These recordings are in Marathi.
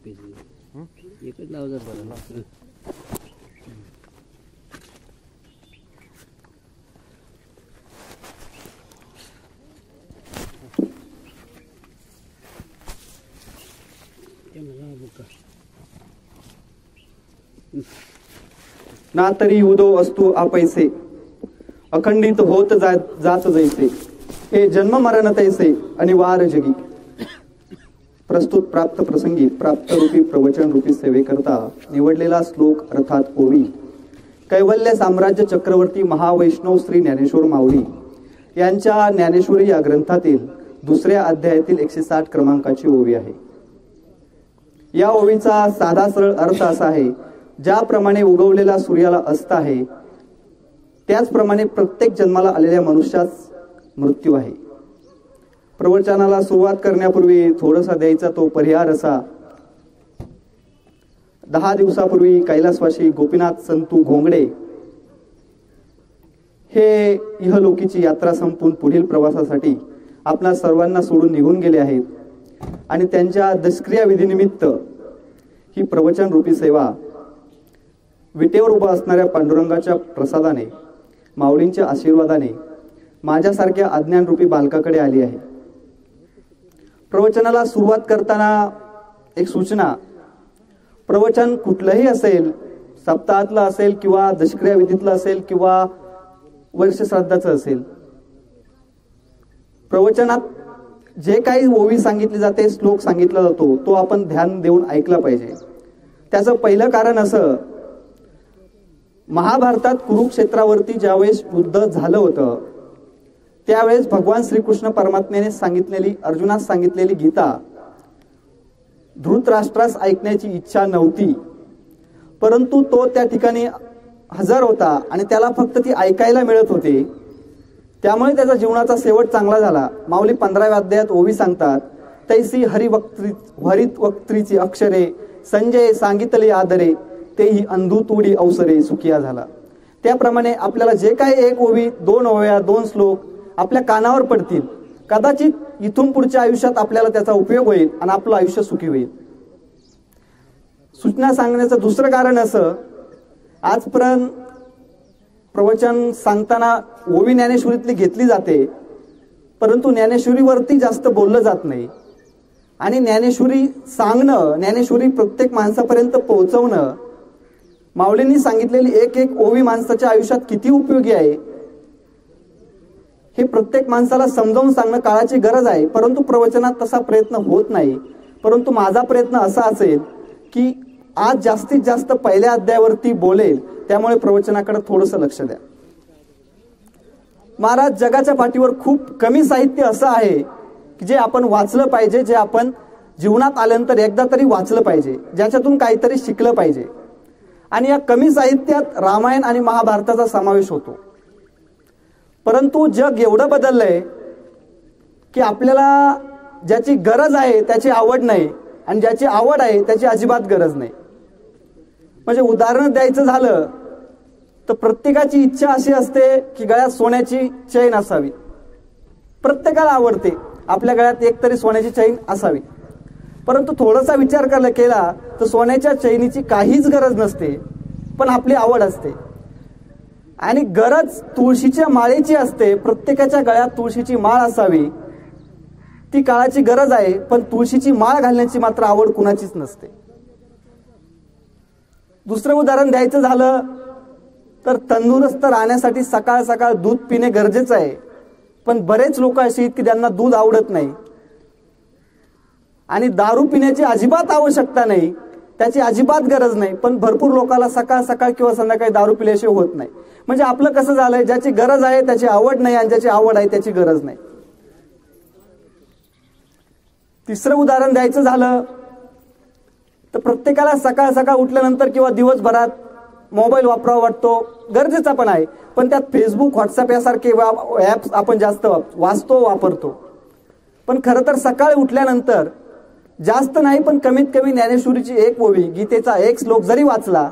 एकच लावजा बरं. ना तरी उदो असतो आपैसे अखंडित होत जात जैसे हे जन्म मरण तैसे अनिवार्य जगी. प्रस्तुत प्राप्त प्रसंगी प्राप्त रूपी प्रवचन रूपी सेवेकरता निवडलेला श्लोक अर्थात ओवी कैवल्य साम्राज्य चक्रवर्ती महावैष्णव श्री ज्ञानेश्वर माऊली यांच्या ज्ञानेश्वरी या ग्रंथातील दुसऱ्या अध्यायातील 160 क्रमांकाची ओवी आहे. या ओवीचा साधा सरळ अर्थ असा आहे, ज्याप्रमाणे उगवलेला सूर्याला अस्त आहे त्याचप्रमाणे प्रत्येक जन्माला आलेल्या मनुष्यास मृत्यू आहे. प्रवचनाला सुरुवात करण्यापूर्वी थोडासा द्यायचा तो परिहार असा. 10 दिवसापूर्वी कैलासवासी गोपीनाथ संतू घोंगडे हे इहलोकीची यात्रा संपून पुढील प्रवासासाठी आपणा सर्वांना सोडून निघून गेले आहेत आणि त्यांच्या दशक्रिया विधीनिमित्त ही प्रवचन रूपी सेवा विटेवर उभा असणाऱ्या पांडुरंगाच्या प्रसादाने माऊलींच्या आशीर्वादाने माझ्यासारख्या अज्ञानरूपी बालकाकडे आली आहे. प्रवचनाला सुरुवात करताना एक सूचना. प्रवचन कुठलंही असेल, सप्ताहातलं असेल किंवा दशक्रिया विधीतलं असेल किंवा वर्ष श्राद्धाचं असेल, प्रवचनात जे काही ओवी सांगितली जाते, श्लोक सांगितला जातो, तो आपण ध्यान देऊन ऐकला पाहिजे. त्याचं पहिलं कारण असं, महाभारतात कुरुक्षेत्रावरती ज्यावेळेस युद्ध झालं होतं त्यावेळेस भगवान श्रीकृष्ण परमात्म्याने सांगितलेली, अर्जुनास सांगितलेली गीता धृतराष्ट्रास ऐकण्याची इच्छा नव्हती, परंतु तो त्या ठिकाणी हजर होता आणि त्याला फक्त ती ऐकायला मिळत होते. त्यामुळे त्याचा जीवनाचा शेवट चांगला झाला. माऊली 15व्या अध्यायात ओवी सांगतात, तैसी हरिवक्त्रीची अक्षरे संजय सांगितले आदरे तेही अंधुतुडी अवसरे सुखिया झाला. त्याप्रमाणे आपल्याला जे काही एक ओवी, 2 ओव्या, 2 श्लोक आपल्या कानावर पडतील, कदाचित इथून पुढच्या आयुष्यात आपल्याला त्याचा उपयोग होईल आणि आपलं आयुष्य सुखी होईल. सूचना सांगण्याचं दुसरं कारण असं, आजपर्यंत प्रवचन सांगताना ओवी ज्ञानेश्वरीतली घेतली जाते, परंतु ज्ञानेश्वरीवरती जास्त बोललं जात नाही. आणि ज्ञानेश्वरी सांगणं, ज्ञानेश्वरी प्रत्येक माणसापर्यंत पोहोचवणं, माऊलींनी सांगितलेली एक एक ओवी माणसाच्या आयुष्यात किती उपयोगी आहे हे प्रत्येक माणसाला समजावून सांगणं काळाची गरज आहे. परंतु प्रवचनात तसा प्रयत्न होत नाही. परंतु माझा प्रयत्न असा असेल की आज जास्तीत जास्त पहिल्या अध्यायावरती बोलेल, त्यामुळे प्रवचनाकडे थोडंसं लक्ष द्या. महाराज, जगाच्या पाठीवर खूप कमी साहित्य असं आहे की जे आपण वाचलं पाहिजे, जे आपण जीवनात आल्यानंतर एकदा तरी वाचलं पाहिजे, ज्याच्यातून काहीतरी शिकलं पाहिजे. आणि या कमी साहित्यात रामायण आणि महाभारताचा समावेश होतो. परंतु जग एवढं बदललंय की आपल्याला ज्याची गरज आहे त्याची आवड नाही आणि ज्याची आवड आहे त्याची अजिबात गरज नाही. म्हणजे उदाहरण द्यायचं झालं तर प्रत्येकाची इच्छा अशी असते की गळ्यात सोन्याची चैन असावी. प्रत्येकाला आवडते आपल्या गळ्यात एक तरी सोन्याची चैन असावी. परंतु थोडासा विचार केला तर सोन्याच्या चैनीची काहीच गरज नसते, पण आपली आवड असते. आणि गरज तुळशीच्या माळेची असते. प्रत्येकाच्या गळ्यात तुळशीची माळ असावी, ती काळाची गरज आहे, पण तुळशीची माळ घालण्याची मात्र आवड कुणाचीच नसते. दुसरं उदाहरण द्यायचं झालं तर तंदुरुस्त राहण्यासाठी सकाळ सकाळ दूध पिणे गरजेचं आहे, पण बरेच लोक अशी आहेत की त्यांना दूध आवडत नाही. आणि दारू पिण्याची अजिबात आवश्यकता नाही, त्याची अजिबात गरज नाही, पण भरपूर लोकांना सकाळ सकाळ किंवा संध्याकाळी दारू पिल्याशिवाय होत नाही. म्हणजे आपलं कसं झालंय, ज्याची गरज आहे त्याची आवड नाही आणि ज्याची आवड आहे त्याची गरज नाही. तिसरं उदाहरण द्यायचं झालं तर प्रत्येकाला सकाळ सकाळ उठल्यानंतर किंवा दिवसभरात मोबाईल वापरावा वाटतो, गरजेचा पण आहे, पण त्यात फेसबुक, व्हॉट्सअप यासारखे ऍप्स आपण जास्त वाचतो, वापरतो. पण खरं तर सकाळी उठल्यानंतर जास्त नाही पण कमीत कमी ज्ञानेश्वरीची एक ओवी, गीतेचा एक श्लोक जरी वाचला,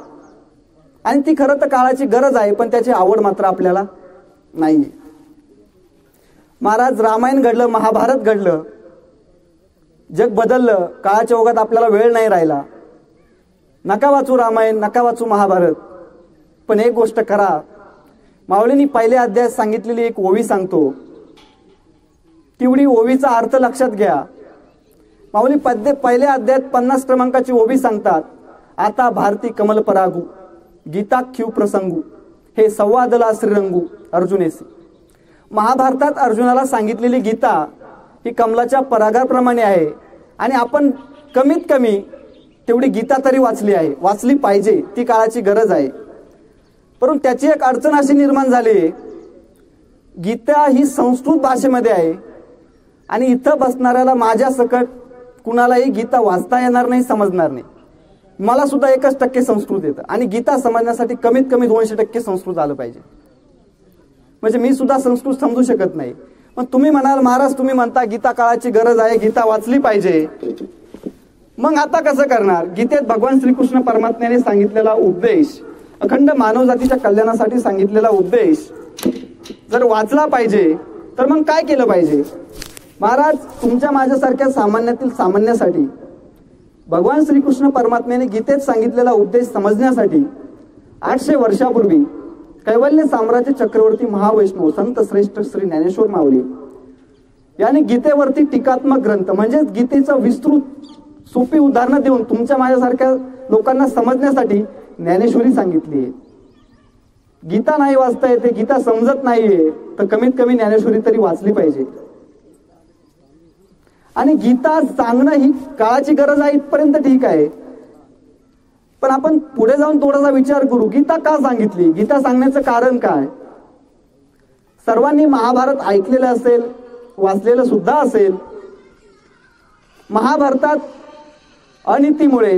आणि ती खरं तर काळाची गरज आहे, पण त्याची आवड मात्र आपल्याला नाही. महाराज, रामायण घडलं, महाभारत घडलं, जग बदललं, काळाच्या ओघात आपल्याला वेळ नाही राहिला. नका वाचू रामायण, नका वाचू महाभारत, पण एक गोष्ट करा. माऊलींनी पहिल्या अध्यायात सांगितलेली एक ओवी सांगतो, तेवढी ओवीचा अर्थ लक्षात घ्या. माऊली पहिल्या अध्यायात 50 क्रमांकाची ओवी सांगतात. आता भारती कमल परागू, गीता ख्यू प्रसंगू, हे संवादला श्रीरंगू अर्जुनेसी. महाभारतात अर्जुनाला सांगितलेली गीता ही कमलाच्या परागाप्रमाणे आहे आणि आपण कमीत कमी तेवढी गीता तरी वाचली आहे, वाचली पाहिजे, ती काळाची गरज आहे. परंतु त्याची एक अडचण अशी निर्माण झाली, गीता ही संस्कृत भाषेमध्ये आहे आणि इथं बसणाऱ्याला माझ्या सकट कुणालाही गीता वाचता येणार नाही, समजणार नाही. मला सुद्धा 1% संस्कृत येतं आणि गीता समजण्यासाठी कमीत कमी 200% संस्कृत आलं पाहिजे. म्हणजे मी सुद्धा संस्कृत समजू शकत नाही. मग तुम्ही म्हणाल महाराज, तुम्ही म्हणता गीता काळाची गरज आहे, गीता वाचली पाहिजे, मग आता कसं करणार? गीतेत भगवान श्रीकृष्ण परमात्म्याने सांगितलेला उपदेश, अखंड मानवजातीच्या कल्याणासाठी सांगितलेला उपदेश जर वाचला पाहिजे तर मग काय केलं पाहिजे? महाराज, तुमच्या माझ्यासारख्या सामान्यातील सामान्यासाठी भगवान श्रीकृष्ण परमात्म्याने गीतेत सांगितलेला उपदेश समजण्यासाठी 800 वर्षापूर्वी कैवल्य साम्राज्य चक्रवर्ती महावैष्णव संत श्रेष्ठ श्री ज्ञानेश्वर माऊली याने गीतेवरती टीकात्मक ग्रंथ म्हणजेच गीतेचं विस्तृत सोपी उदाहरणं देऊन तुमच्या माझ्यासारख्या लोकांना समजण्यासाठी ज्ञानेश्वरी सांगितली आहे. गीता नाही वाचता येते, गीता समजत नाहीये, तर कमीत कमी ज्ञानेश्वरी तरी वाचली पाहिजे. आणि गीता सांगणं ही काळाची गरज आहे इथपर्यंत ठीक आहे, पण आपण पुढे जाऊन थोडासा विचार करू, गीता का सांगितली, गीता सांगण्याचं कारण काय? सर्वांनी महाभारत ऐकलेलं असेल, वाचलेलं सुद्धा असेल. महाभारतात अनितीमुळे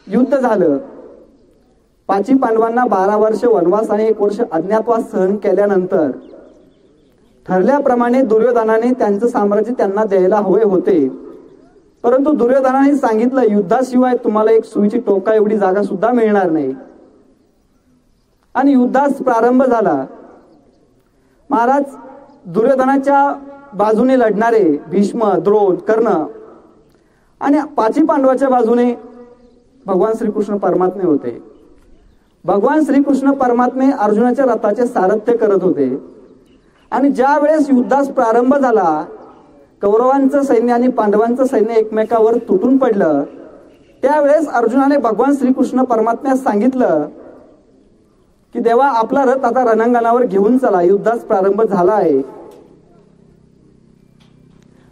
युद्ध झालं. 5 पांडवांना 12 वर्ष वनवास आणि 1 वर्ष अज्ञातवास सहन केल्यानंतर ठरल्याप्रमाणे दुर्योधनाने त्यांचं साम्राज्य त्यांना द्यायला हवे होते. परंतु दुर्योधनाने सांगितलं, युद्धाशिवाय तुम्हाला एक सुईची टोका एवढी जागा सुद्धा मिळणार नाही. आणि युद्धास प्रारंभ झाला. महाराज, दुर्योधनाच्या बाजूने लढणारे भीष्म, द्रोण, कर्ण आणि 5 पांडवाच्या बाजूने भगवान श्रीकृष्ण परमात्मे होते. भगवान श्रीकृष्ण परमात्मे अर्जुनाच्या रथाचे सारथ्य करत होते. आणि ज्या वेळेस युद्धास प्रारंभ झाला, कौरवांचं सैन्य आणि पांडवांचं सैन्य एकमेकावर तुटून पडलं, त्यावेळेस अर्जुनाने भगवान श्रीकृष्ण परमात्म्यास सांगितलं की देवा, आपला रथ आता रणांगणावर घेऊन चला, युद्धास प्रारंभ झाला आहे.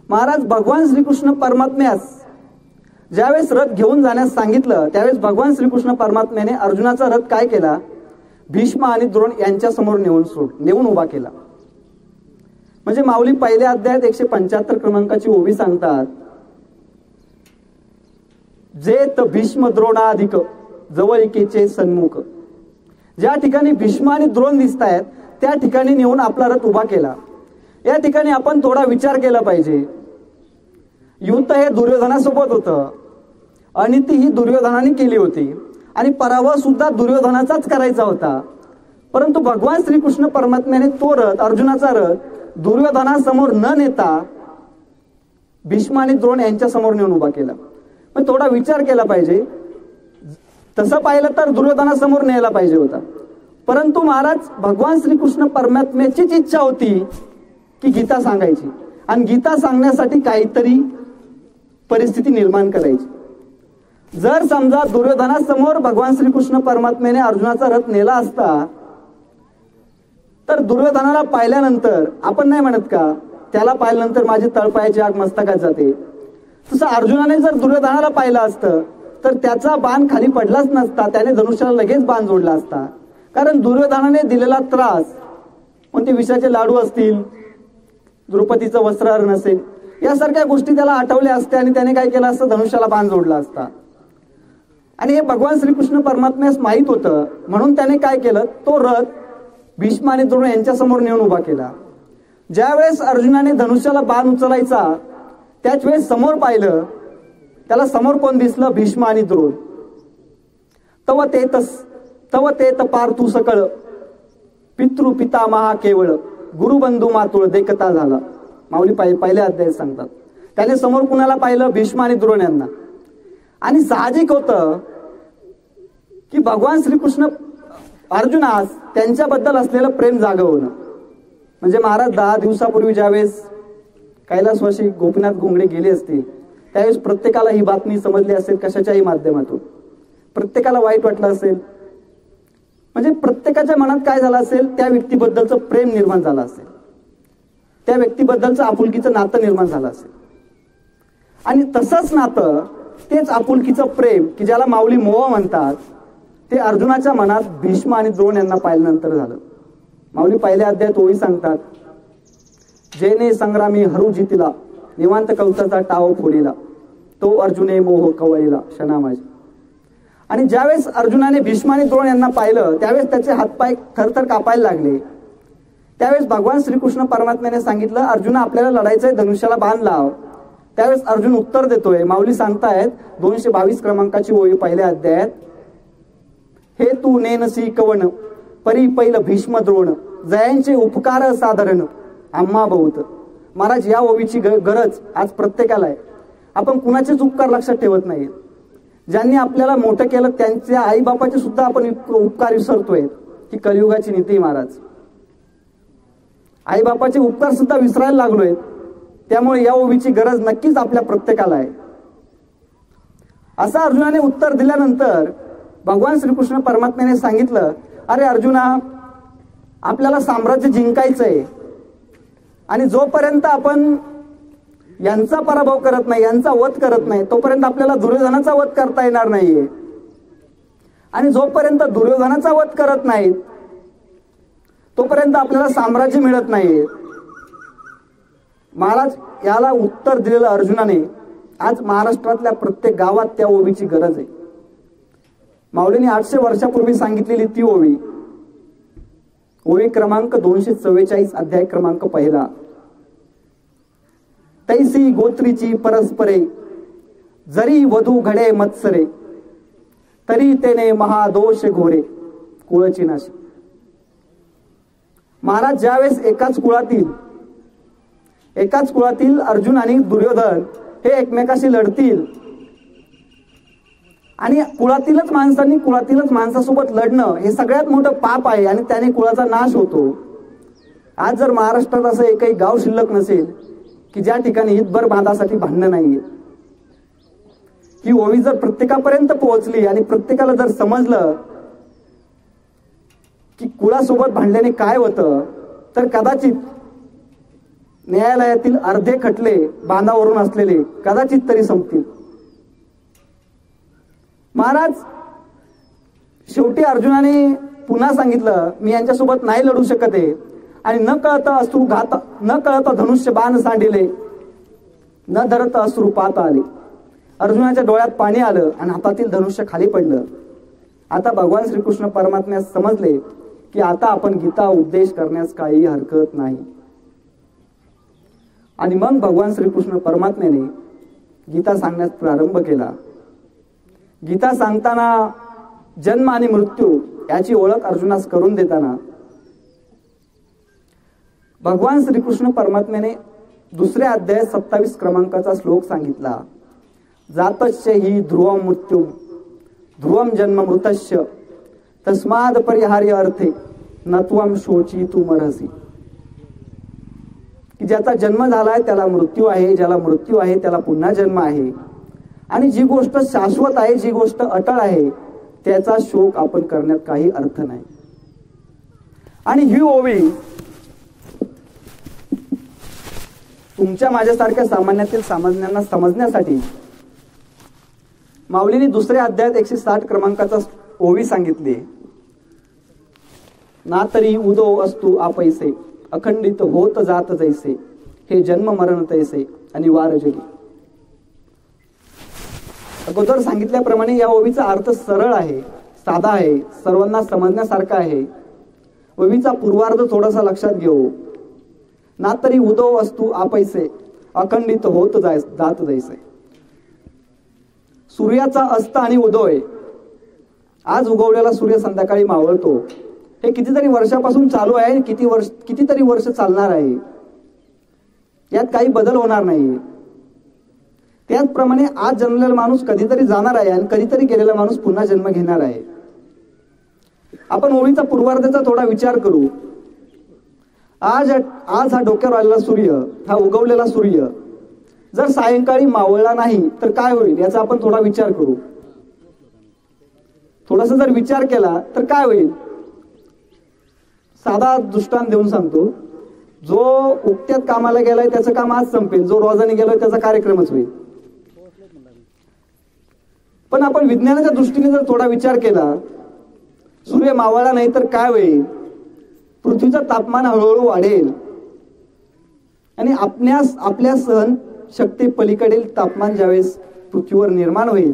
महाराज, भगवान श्रीकृष्ण परमात्म्यास ज्यावेळेस रथ घेऊन जाण्यास सांगितलं, त्यावेळेस भगवान श्रीकृष्ण परमात्म्याने अर्जुनाचा रथ काय केला? भीष्म आणि द्रोण यांच्या समोर नेऊन उभा केला. म्हणजे माऊली पहिल्या अध्यायात 175 क्रमांकाची ओवी सांगतात, जेत भीष्म द्रोणाधिक जवळिकेचे सन्मुख. ज्या ठिकाणी भीष्म आणि द्रोण दिसत आहेत त्या ठिकाणी नेऊन आपला रथ उभा केला. या ठिकाणी आपण थोडा विचार केला पाहिजे. युद्ध हे दुर्योधनासोबत होतं, अनिती ही दुर्योधनाने केली होती आणि पराभव सुद्धा दुर्योधनाचाच करायचा होता. परंतु भगवान श्रीकृष्ण परमात्म्याने तो रथ, अर्जुनाचा रथ, दुर्योधनासमोर न नेता भीष्म आणि द्रोण यांच्या समोर नेऊन उभा केला. पण थोडा विचार केला पाहिजे. तसं पाहिलं तर दुर्योधनासमोर न्यायला पाहिजे होता. परंतु महाराज, भगवान श्रीकृष्ण परमात्म्याचीच इच्छा होती की गीता सांगायची आणि गीता सांगण्यासाठी काहीतरी परिस्थिती निर्माण करायची. जर समजा दुर्योधनासमोर भगवान श्रीकृष्ण परमात्म्याने अर्जुनाचा रथ नेला असता, तर दुर्योधनाला पाहिल्यानंतर आपण नाही म्हणत का, त्याला पाहिल्यानंतर माझी तळपायाची आग मस्तकात जाते, तसं अर्जुनाने जर दुर्योधनाला पाहिलं असतं तर त्याचा बाण खाली पडलाच नसता, त्याने धनुष्याला लगेच बाण जोडला असता. कारण दुर्योधनाने दिलेला त्रास, कोणते विषाचे लाडू असतील, द्रौपदीचं वस्त्रहरण असेल, यासारख्या गोष्टी त्याला आठवल्या असत्या आणि त्याने काय केलं असतं, धनुष्याला बाण जोडला असता. आणि हे भगवान श्रीकृष्ण परमात्म्यास माहित होतं, म्हणून त्याने काय केलं, तो रथ भीष्म आणि द्रोण यांच्या समोर नेऊन उभा केला. ज्या वेळेस अर्जुनाने धनुष्याला बाण उचलायचा त्याच वेळेस समोर पाहिलं, त्याला समोर कोण दिसलं? भीष्म आणि द्रोण. तव तेत पार्थू सकळ पितृ पिता महा केवळ गुरुबंधू मातुळ देखता झाला. माऊली पहिल्या अध्यायात सांगतात. त्याने समोर कुणाला पाहिलं? भीष्म आणि द्रोण यांना. आणि साहजिक होतं की भगवान श्रीकृष्ण अर्जुनास त्यांच्याबद्दल असलेलं प्रेम जागवणं. म्हणजे महाराज 10 दिवसापूर्वी ज्यावेळेस कैलासवासी गोपीनाथ घोंगडे गेले असतील त्यावेळेस प्रत्येकाला ही बातमी समजली असेल, कशाच्याही माध्यमातून. प्रत्येकाला वाईट वाटलं असेल. म्हणजे प्रत्येकाच्या मनात काय झालं असेल? त्या व्यक्तीबद्दलचं प्रेम निर्माण झालं असेल, त्या व्यक्तीबद्दलचं आपुलकीचं नातं निर्माण झालं असेल. आणि तसंच नातं, तेच आपुलकीचं प्रेम की ज्याला माऊली मोह म्हणतात, ते अर्जुनाच्या मनात भीष्म आणि द्रोण यांना पाहिल्यानंतर झालं. माऊली पहिल्या अध्यायात ओळी सांगतात, जेने संग्रामी हरू जितिला, निवांत कवचाचा टाव फोडिला, तो अर्जुने मोह कवळीला क्षणा माझी. आणि ज्यावेळेस अर्जुनाने भीष्म आणि द्रोण यांना पाहिलं त्यावेळेस त्याचे हातपाय थरथर कापायला लागले. त्यावेळेस भगवान श्रीकृष्ण परमात्म्याने सांगितलं, अर्जुना आपल्याला लढायचंय, धनुष्याला बाण लाव. त्यावेळेस अर्जुन उत्तर देतोय. माऊली सांगतायत 222 क्रमांकाची ओळी पहिल्या अध्यायात, हे तू नेनसी कवण परी पैल भीष्म द्रोण, जयांचे उपकार साधारण आम्हा बहुत. महाराज, या ओवीची गरज आज प्रत्येकाला आहे. आपण कुणाचेच उपकार लक्षात ठेवत नाही. ज्यांनी आपल्याला मोठं केलं त्यांच्या आईबापाचे सुद्धा आपण उपकार विसरतोय. ही कलियुगाची नीती महाराज. आईबापाचे उपकार सुद्धा विसरायला लागलोय. त्यामुळे या ओवीची गरज नक्कीच आपल्या प्रत्येकाला आहे. असं अर्जुनाने उत्तर दिल्यानंतर भगवान श्रीकृष्ण परमात्म्याने सांगितलं, अरे अर्जुना, आपल्याला साम्राज्य जिंकायचंय आणि जोपर्यंत आपण यांचा पराभव करत नाही, यांचा वध करत नाही, तोपर्यंत आपल्याला दुर्योधनाचा वध करता येणार नाहीये. आणि जोपर्यंत दुर्योधनाचा वध करत नाहीत तोपर्यंत आपल्याला साम्राज्य मिळत नाहीये. महाराज, याला उत्तर दिलेलं अर्जुनाने आज महाराष्ट्रातल्या प्रत्येक गावात त्या ओवीची गरज आहे. माऊलीने 800 वर्षापूर्वी सांगितलेली ती ओवी, ओवी क्रमांक 244, अध्याय क्रमांक 1. तैसी गोत्रीची परस्परे, जरी वधू घडे मत्सरे, तरी तेने महादोष घोरे कुळची नाशी. महाराज, ज्यावेळेस एकाच कुळातील अर्जुन आणि दुर्योधन हे एकमेकाशी लढतील आणि कुळातीलच माणसासोबत लढणं हे सगळ्यात मोठं पाप आहे आणि त्याने कुळाचा नाश होतो. आज जर महाराष्ट्रात असं एकही गाव शिल्लक नसेल की ज्या ठिकाणी हितभर बांधासाठी भांडणं नाहीये, ही ओवी जर प्रत्येकापर्यंत पोहोचली आणि प्रत्येकाला जर समजलं की कुळासोबत भांडल्याने काय होतं, तर कदाचित न्यायालयातील अर्धे खटले बांधावरून असलेले कदाचित तरी संपतील. महाराज, शेवटी अर्जुनाने पुन्हा सांगितलं, मी यांच्यासोबत नाही लढू शकत आहे. आणि न कळत धनुष्य बाण सांडिले, न धरत अश्रू पात आले. अर्जुनाच्या डोळ्यात पाणी आलं आणि हातातील धनुष्य खाली पडलं. आता भगवान श्रीकृष्ण परमात्म्यास समजले की आता आपण गीता उपदेश करण्यास काही हरकत नाही. आणि मग भगवान श्रीकृष्ण परमात्म्याने गीता सांगण्यास प्रारंभ केला. गीता सांगताना जन्म आणि मृत्यू याची ओळख अर्जुनास करून देताना भगवान श्रीकृष्ण परमात्म्याने 2ऱ्या अध्यायात 27 क्रमांकाचा श्लोक सांगितला, जातस्य हि ध्रुवम मृत्यू ध्रुवम जन्म मृतस्य तस्माद परिहार्य अर्थे नत्वम शोची तू मरहसी. की ज्याचा जन्म झालाय त्याला मृत्यू आहे, ज्याला मृत्यू आहे त्याला पुन्हा जन्म आहे. आणि जी गोष्ट शाश्वत आहे, जी गोष्ट अटळ आहे, त्याचा शोक आपण करण्यात काही अर्थ नाही. आणि ही ओवी तुमच्या माझ्यासारख्या सामान्यातील सामान्यांना समजण्यासाठी माऊलीने 2ऱ्या अध्यायात 160 क्रमांकाचा ओवी सांगितली. ना तरी उदो असतू आपैसे, अखंडित होत जात जैसे, हे जन्म मरण तैसे अनिवार्य जगी. अगोदर सांगितल्याप्रमाणे या ओवीचा अर्थ सरळ आहे, साधा आहे, सर्वांना समजण्यासारखा आहे. ओवीचा पूर्वार्ध थोडासा लक्षात घेऊ. ना तरी उदो वस्तू आपैसे, अखंडित होत जात जैसे. सूर्याचा अस्त आणि उदय, आज उगवलेला सूर्य संध्याकाळी मावळतो, हे कितीतरी वर्षापासून चालू आहे, कितीतरी वर्ष चालणार आहे. यात काही बदल होणार नाही. त्याचप्रमाणे आज जन्मलेला माणूस कधीतरी जाणार आहे आणि कधीतरी गेलेला माणूस पुन्हा जन्म घेणार आहे. आपण ओळीचा पूर्वार्धाचा थोडा विचार करू. आज हा डोक्यावर आलेला सूर्य, हा उगवलेला सूर्य जर सायंकाळी मावळला नाही तर काय होईल याचा आपण थोडा विचार करू. थोडासा जर विचार केला तर काय होईल. साधा दृष्टांत देऊन सांगतो. जो उक्त्यात कामाला गेलाय त्याचं काम आज संपेल, जो रोजाने गेलाय त्याचा कार्यक्रमच होईल. पण आपण विज्ञानाच्या दृष्टीने जर थोडा विचार केला, सूर्य मावळला नाही तर काय होईल. पृथ्वीचं तापमान हळूहळू वाढेल आणि आपल्या सहन शक्ती पलीकडील तापमान ज्यावेळेस पृथ्वीवर निर्माण होईल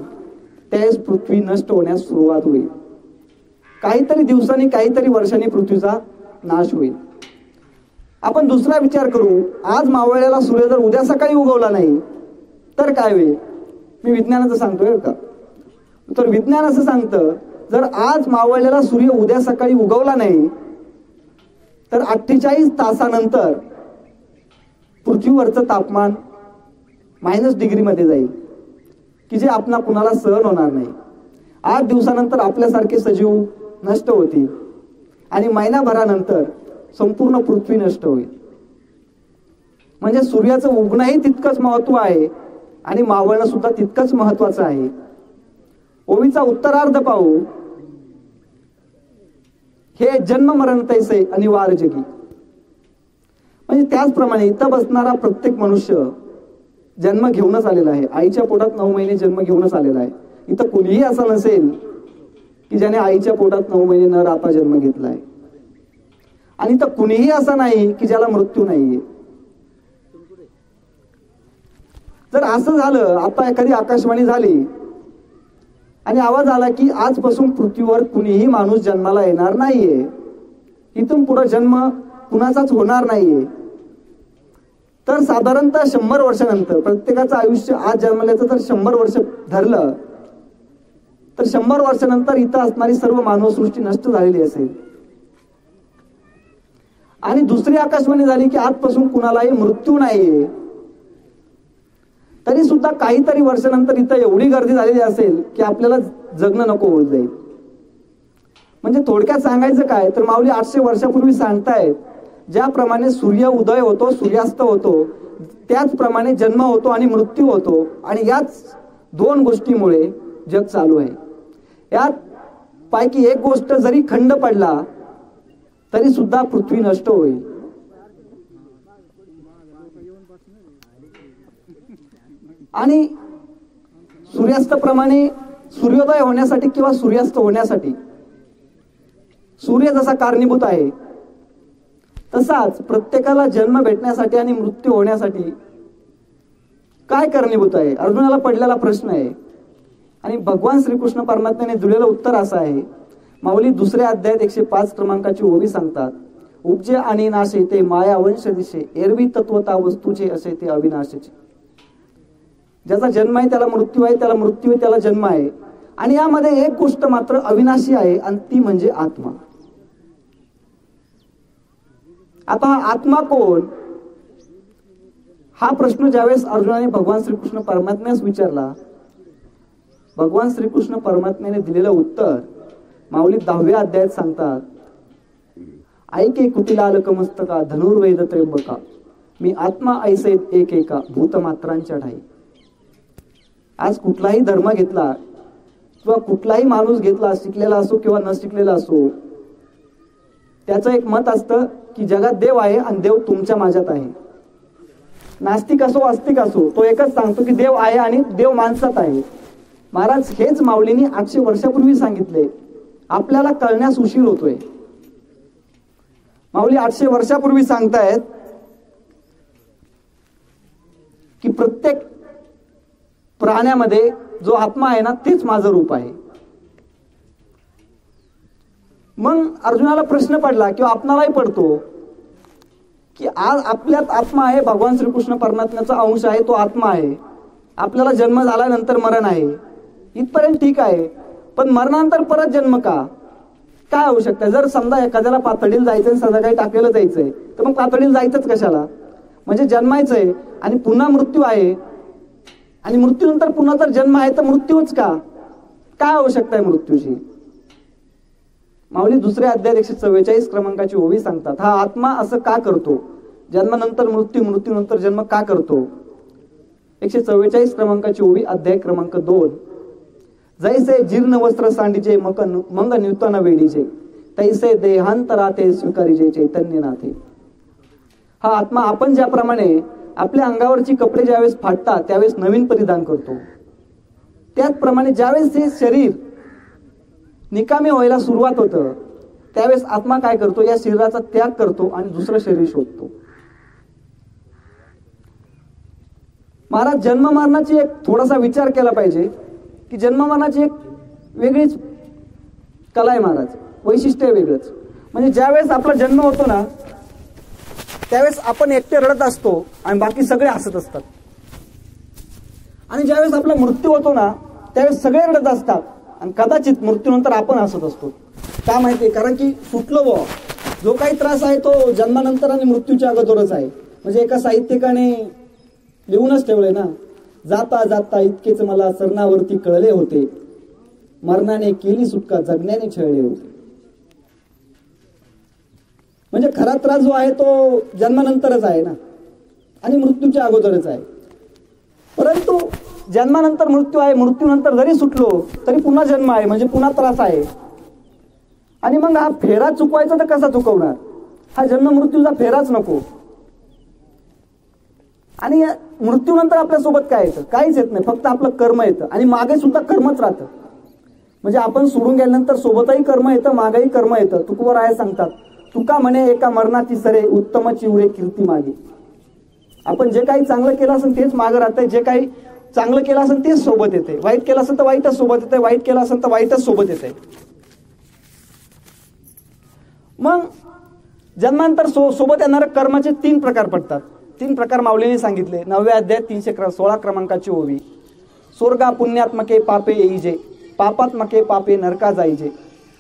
त्यावेळेस पृथ्वी नष्ट होण्यास सुरुवात होईल. काहीतरी दिवसांनी काहीतरी वर्षांनी पृथ्वीचा नाश होईल. आपण दुसरा विचार करू. आज मावळलेला सूर्य जर उद्या सकाळी उगवला नाही तर काय होईल. मी विज्ञानाचं सांगतोय का. तर विज्ञान असं सांगतं, जर आज मावळलेला सूर्य उद्या सकाळी उगवला नाही तर 48 तासानंतर पृथ्वीवरचं तापमान -डिग्री मध्ये जाईल की जे आपणा कुणाला सहन होणार नाही. 8 दिवसानंतर आपल्यासारखे सजीव नष्ट होतील आणि महिनाभरानंतर संपूर्ण पृथ्वी नष्ट होईल. म्हणजे सूर्याचं उगणंही तितकंच महत्व आहे आणि मावळणं सुद्धा तितकंच महत्वाचं आहे. ओवीचा उत्तरार्ध पाहू. हे जन्म मरण तैसे अनिवार्य जगी. म्हणजे त्याचप्रमाणे इथं बसणारा प्रत्येक मनुष्य जन्म घेऊनच आलेला आहे. आईच्या पोटात 9 महिने जन्म घेऊनच आलेला आहे. इथं कुणीही असं नसेल की ज्याने आईच्या पोटात 9 महिने न राहता जन्म घेतलाय. आणि तर कुणीही असं नाही की ज्याला मृत्यू नाहीये. जर असं झालं, आता एखादी आकाशवाणी झाली आणि आवाज आला की आजपासून पृथ्वीवर कुणीही माणूस जन्माला येणार नाहीये, इथून पुढे जन्म कुणाचाच होणार नाहीये, तर साधारणतः 100 वर्षानंतर प्रत्येकाचं आयुष्य आज जन्मल्याचं जर 100 वर्ष धरलं तर 100 वर्षानंतर इथं असणारी सर्व मानवसृष्टी नष्ट झालेली असेल. आणि दुसरी आकाशवाणी झाली की आजपासून कुणालाही मृत्यू नाहीये, तरी सुद्धा काहीतरी वर्षानंतर इथं एवढी गर्दी झालेली असेल की आपल्याला जगणं नको होत जाईल. म्हणजे थोडक्यात सांगायचं काय तर माऊली 800 वर्षापूर्वी सांगतायत, ज्याप्रमाणे सूर्य उदय होतो, सूर्यास्त होतो, त्याचप्रमाणे जन्म होतो आणि मृत्यू होतो. आणि याच 2 गोष्टीमुळे जग चालू आहे. यात पैकी एक गोष्ट जरी खंड पडला तरी सुद्धा पृथ्वी नष्ट होईल. आणि सूर्यास्ताप्रमाणे सूर्योदय होण्यासाठी किंवा सूर्यास्त होण्यासाठी सूर्य जसा कारणीभूत आहे, तसाच प्रत्येकाला जन्म भेटण्यासाठी आणि मृत्यू होण्यासाठी काय कारणीभूत आहे, अर्जुनाला पडलेला प्रश्न आहे. आणि भगवान श्रीकृष्ण परमात्म्याने दिलेलं उत्तर असं आहे. माऊली 2ऱ्या अध्यायात 105 क्रमांकाची ओवी सांगतात. उपजे आणि नाशे ते माया वंश दिशे, एरवी तत्वता वस्तूचे असे ते अविनाशीचे. ज्याचा जन्म आहे त्याला मृत्यू आहे, त्याला मृत्यू आहे त्याला जन्म आहे. आणि यामध्ये एक गोष्ट मात्र अविनाशी आहे आणि ती म्हणजे आत्मा. आता हा आत्मा कोण, हा प्रश्न ज्यावेळेस अर्जुनाने भगवान श्रीकृष्ण परमात्म्यास विचारला, भगवान श्रीकृष्ण परमात्म्याने दिलेलं उत्तर माऊली 10व्या अध्यायात सांगतात. ऐके कुटिलालक मस्तका धनुर्वेद त्र्यंबका, मी आत्मा ऐसे एक एका भूतमात्रांच्या ठाई. आज कुठलाही धर्म घेतला किंवा कुठलाही माणूस घेतला, शिकलेला असो किंवा न शिकलेला असो, त्याचं एक मत असतं की जगात देव आहे आणि देव तुमच्या माझ्यात आहे. नास्तिक असो आस्तिक असो, तो एकच सांगतो की देव आहे आणि देव माणसात आहे. महाराज हेच माऊलींनी 800 वर्षापूर्वी सांगितले. आपल्याला कळण्यास उशीर होतोय. माऊली 800 वर्षापूर्वी सांगतायत की प्रत्येक प्राण्यामध्ये जो आत्मा आहे ना, तेच माझं रूप आहे. मग अर्जुनाला प्रश्न पडला किंवा आपणालाही पडतो की आज आपल्यात आत्मा आहे, भगवान श्रीकृष्ण परमात्म्याचा अंश आहे, तो आत्मा आहे. आपल्याला जन्म झाल्यानंतर मरण आहे, इथपर्यंत ठीक आहे. पण मरणानंतर परत जन्म का, काय होऊ शकतं. जर समजा एखाद्याला पातळीला जायचंय, संध्याकाळी टाकलेलं जायचंय, तर मग पातळीला जायचंच कशाला. म्हणजे जन्मायचंय आणि पुन्हा मृत्यू आहे, आणि मृत्यूनंतर पुन्हा जर जन्म आहे तर मृत्यूच का? काय आवश्यकता आहे मृत्यूची? माऊली दुसऱ्या अध्याय 144 क्रमांकाची ओवी सांगतात, हा आत्मा असं का करतो? जन्मानंतर मृत्यू, मृत्यूनंतर जन्म का करतो? 144 क्रमांकाची ओवी, अध्याय क्रमांक 2. जैसे जीर्ण वस्त्र सांडीचे मंग नूतन वेडीचे, तैसे देहांतरा ते स्वीकारीजे चैतन्यनाथे. हा आत्मा आपण ज्याप्रमाणे आपल्या अंगावरची कपडे ज्यावेळेस फाटतात त्यावेळेस नवीन परिधान करतो, त्याचप्रमाणे ज्यावेळेस हे शरीर निकामी व्हायला सुरुवात होतं त्यावेळेस आत्मा काय करतो? या शरीराचा त्याग करतो आणि दुसरं शरीर शोधतो. महाराज जन्म मरणाची एक थोडासा विचार केला पाहिजे की जन्म मरणाची एक वेगळीच कला आहे महाराज, वैशिष्ट्य वेगळंच. म्हणजे ज्यावेळेस आपला जन्म होतो ना त्यावेळेस आपण एकटे रडत असतो आणि बाकी सगळे हसत असतात, आणि ज्यावेळेस आपला मृत्यू होतो ना त्यावेळेस सगळे रडत असतात आणि कदाचित मृत्यूनंतर आपण हसत असतो. का माहितीये? कारण की सुटलो बुवा, जो काही त्रास आहे तो जन्मानंतर आणि मृत्यूच्या अगोदरच आहे. म्हणजे एका साहित्यिकाने लिहूनच ठेवलंय ना, जाता जाता इतकेच मला सरणावरती कळले होते, मरणाने केली सुटका जगण्याने छळले होते. म्हणजे खरा त्रास जो आहे तो जन्मानंतरच आहे ना आणि मृत्यूच्या अगोदरच आहे. परंतु जन्मानंतर मृत्यू आहे, मृत्यूनंतर जरी सुटलो तरी पुन्हा जन्म आहे, म्हणजे पुन्हा त्रास आहे. आणि मग हा फेरा चुकवायचा तर कसा चुकवणार? हा जन्म मृत्यूचा फेराच नको. आणि मृत्यूनंतर आपल्यासोबत काय येतं? काहीच येत नाही, फक्त आपलं कर्म येतं आणि मागे सुद्धा कर्मच राहतं. म्हणजे आपण सोडून गेल्यानंतर सोबतही कर्म येतं, मागेही कर्म येतं. तुकोबराय सांगतात, तुका म्हणे एका मरणाची सरे, उत्तम चिवरे कीर्ती मागे. आपण जे काही चांगलं केलं असेल तेच मागं राहतंय, जे काही चांगलं केलं असेल तेच सोबत येते, वाईट केलं असेल तर वाईटच सोबत येते, वाईट केलं असेल तर वाईटच सोबत येते. मग जन्मांतर सोबत येणारे कर्माचे 3 प्रकार पडतात. 3 प्रकार माऊलीने सांगितले 9व्या अध्याय 316 क्रमांकाची ओवी. स्वर्गा पुण्यात्मके पापे येईजे, पापात्मके पापे नरका जाईजे,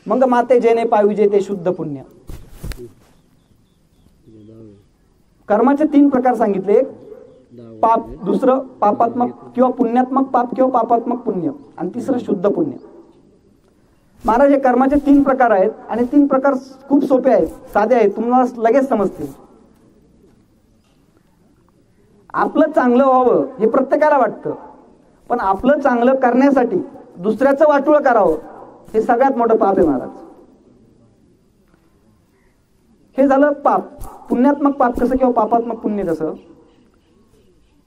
मग माते जेने पाविजे ते शुद्ध पुण्य. कर्माचे 3 प्रकार सांगितले, एक पाप, दुसरं पापात्मक किंवा पुण्यात्मक पाप किंवा पापात्मक पुण्य, आणि तिसरं शुद्ध पुण्य. महाराज हे कर्माचे 3 प्रकार आहेत आणि 3 प्रकार खूप सोपे आहेत, साधे आहेत, तुम्हाला लगेच समजतील. आपलं चांगलं व्हावं हे प्रत्येकाला वाटतं, पण आपलं चांगलं करण्यासाठी दुसऱ्याचं वाटोळं करावं हे सगळ्यात मोठं पाप आहे महाराज. हे झालं पाप. पुण्यात्मक पाप कसं किंवा पापात्मक पुण्य कसं?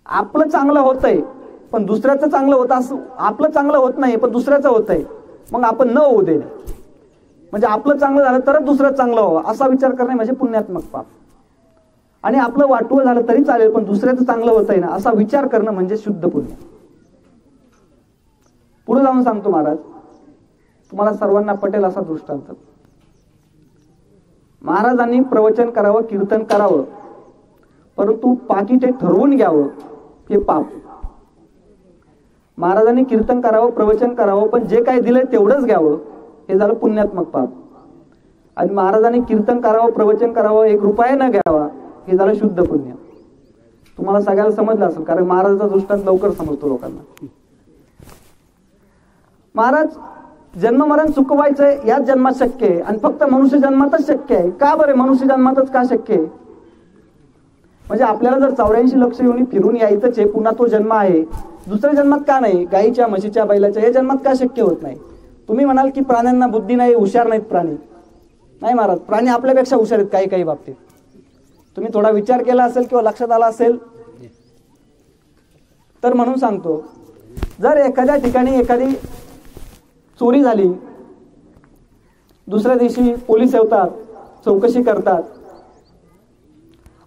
आपलं चांगलं होतंय पण दुसऱ्याचं चांगलं होत असं, आपलं चांगलं होत नाही पण दुसऱ्याचं होतंय, मग आपण न होऊ देणे. म्हणजे आपलं चांगलं झालं तरच दुसरं चांगलं व्हावं असा विचार करणे म्हणजे पुण्यात्मक पाप. आणि आपलं वाटवं झालं तरी चालेल पण दुसऱ्याचं चांगलं होतंय ना असा विचार करणं म्हणजे शुद्ध पुण्य. पुढे जाऊन सांगतो महाराज, तुम्हाला सर्वांना पटेल असा दृष्टांत. महाराजांनी प्रवचन करावं, कीर्तन करावं, परंतु पाकिटे ठरवून घ्यावं हे पाप. महाराजांनी कीर्तन करावं, प्रवचन करावं, पण जे काही दिलंय तेवढंच घ्यावं हे झालं पुण्यात्मक पाप. आणि महाराजांनी कीर्तन करावं, प्रवचन करावं, 1 रुपया न घ्यावा हे झालं शुद्ध पुण्य. तुम्हाला सगळ्याला समजलं असेल कारण महाराजांचा दृष्टांत लवकर समजतो लोकांना. महाराज जन्म मरण चुकवायचंय याच जन्मात शक्य आहे आणि फक्त मनुष्य जन्मातच शक्य आहे. का बरे मनुष्य जन्मातच का शक्य आहे? म्हणजे आपल्याला जर 84 लक्ष येऊन फिरून यायचंच आहे, पुन्हा तो जन्म आहे, दुसऱ्या जन्मात का नाही? गाईच्या, म्हशीच्या, बैलाच्या या जन्मात का शक्य होत नाही? तुम्ही म्हणाल की प्राण्यांना बुद्धी नाही, हुशार नाहीत प्राणी. नाही महाराज, प्राणी आपल्यापेक्षा हुशार आहेत काही काही बाबतीत. तुम्ही थोडा विचार केला असेल किंवा लक्षात आला असेल तर म्हणून सांगतो, जर एखाद्या ठिकाणी एखादी चोरी झाली, दुसऱ्या दिवशी पोलीस येतात, चौकशी करतात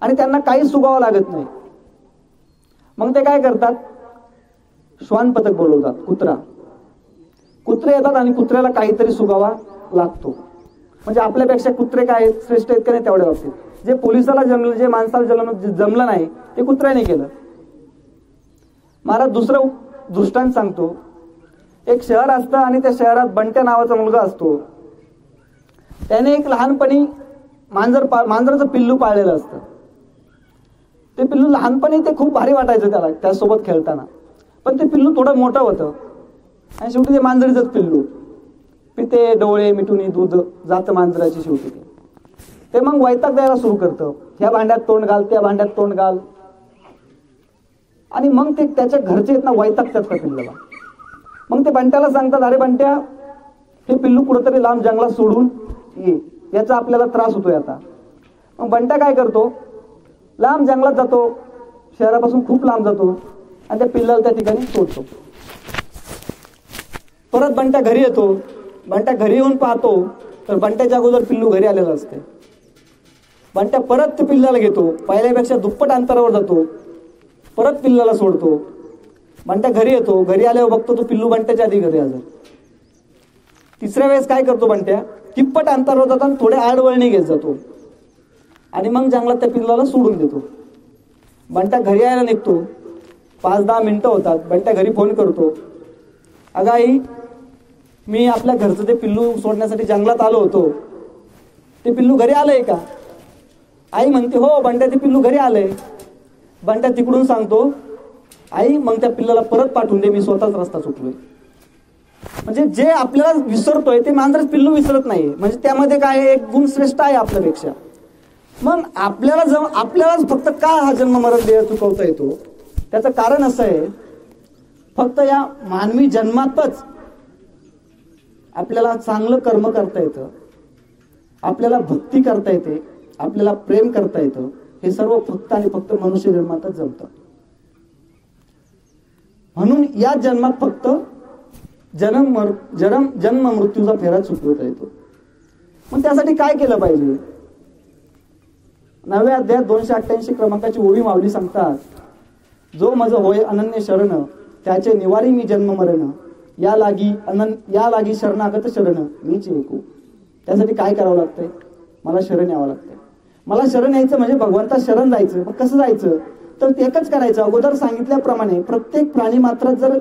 आणि त्यांना काहीच सुगावं लागत नाही, मग ते काय करतात? श्वान पथक बोलवतात, कुत्रे येतात आणि कुत्र्याला काहीतरी सुगावा लागतो. म्हणजे आपल्यापेक्षा कुत्रे काय श्रेष्ठ आहेत का नाही तेवढ्या बाबतीत. जे पोलिसाला जमलं, जे माणसाला जमलं नाही ते कुत्र्याने केलं. महाराज दुसरं दृष्टांत सांगतो. एक शहर असतं आणि त्या शहरात बंट्या नावाचा मुलगा असतो. त्याने एक लहानपणी मांजराचं पिल्लू पाळलेलं असतं. ते पिल्लू लहानपणी ते खूप भारी वाटायचं त्याला त्यासोबत खेळताना, पण ते पिल्लू थोडं मोठं होतं आणि शेवटी ते मांजरीचंच पिल्लू. पिते डोळे मिटून दूध जातं मांजराची शेवटी. ते मग वैताग द्यायला सुरू करतं, ह्या भांड्यात तोंड घाल, त्या भांड्यात तोंड घाल. आणि मग ते त्याच्या घरचे आहेत ना वैतागतात त्या पिल्लाला. मग ते बंट्याला सांगतात, अरे बंट्या, हे पिल्लू कुठंतरी लांब जंगलात सोडून ये, याचा आपल्याला त्रास होतोय आता. मग बंट्या काय करतो, लांब जंगलात जातो, शहरापासून खूप लांब जातो आणि त्या पिल्लाला त्या ठिकाणी सोडतो. परत बंट्या घरी येतो. बंट्या घरी येऊन पाहतो तर बंट्याच्या अगोदर पिल्लू घरी आलेलं असते. बंट्या परत ते पिल्लाला घेतो, पहिल्यापेक्षा दुप्पट अंतरावर जातो, परत पिल्लाला सोडतो. बंट्या घरी येतो. घरी आल्यावर बघतो तो पिल्लू बंट्याच्या आधी घरी हजर. तिसऱ्या वेळेस काय करतो बंट्या, तिप्पट अंतरावर जाताना थोडे आडवळणी घेत जातो आणि मग जंगलात त्या पिल्लाला सोडून देतो. बंट्या घरी यायला निघतो. 5-10 मिनिटं होतात. बंट्या घरी फोन करतो, अगं आई, मी आपल्या घरचं ते पिल्लू सोडण्यासाठी जंगलात आलो होतो, ते पिल्लू घरी आलंय का? आई म्हणते, हो बंट्या, ते पिल्लू घरी आलंय. बंट्या तिकडून सांगतो, आई मग त्या पिल्लाला परत पाठवून दे, मी स्वतःच रस्ता चुकलोय. म्हणजे जे आपल्याला विसरतोय ते मांजरच पिल्लू विसरत नाही. म्हणजे त्यामध्ये काय एक गुण श्रेष्ठ आहे आपल्यापेक्षा. मग आपल्यालाच फक्त का हा जन्म मरण देह चुकवता येतो, त्याचं कारण असं आहे, फक्त या मानवी जन्मातच आपल्याला चांगलं कर्म करता येतं, आपल्याला भक्ती करता येते, आपल्याला प्रेम करता येतं. हे सर्व फक्त आणि फक्त मनुष्य जन्मातच जमतं. म्हणून या जन्मात फक्त जन्म मृत्यूचा फेरा चुकवता येतो. मग त्यासाठी काय केलं पाहिजे? 9व्या अध्यायात 288 क्रमांकाची ओळी माऊली सांगतात, जो मज होय अनन्य शरण, त्याचे निवारी मी जन्म मरण, या लागी शरणागत शरण मीच ऐकू. त्यासाठी काय करावं लागतंय? मला शरण यावं लागतंय. मला शरण यायचं म्हणजे भगवंता शरण जायचं. मग कसं जायचं? तर ते एकच करायचं, अगोदर सांगितल्याप्रमाणे प्रत्येक प्राणी मात्र जर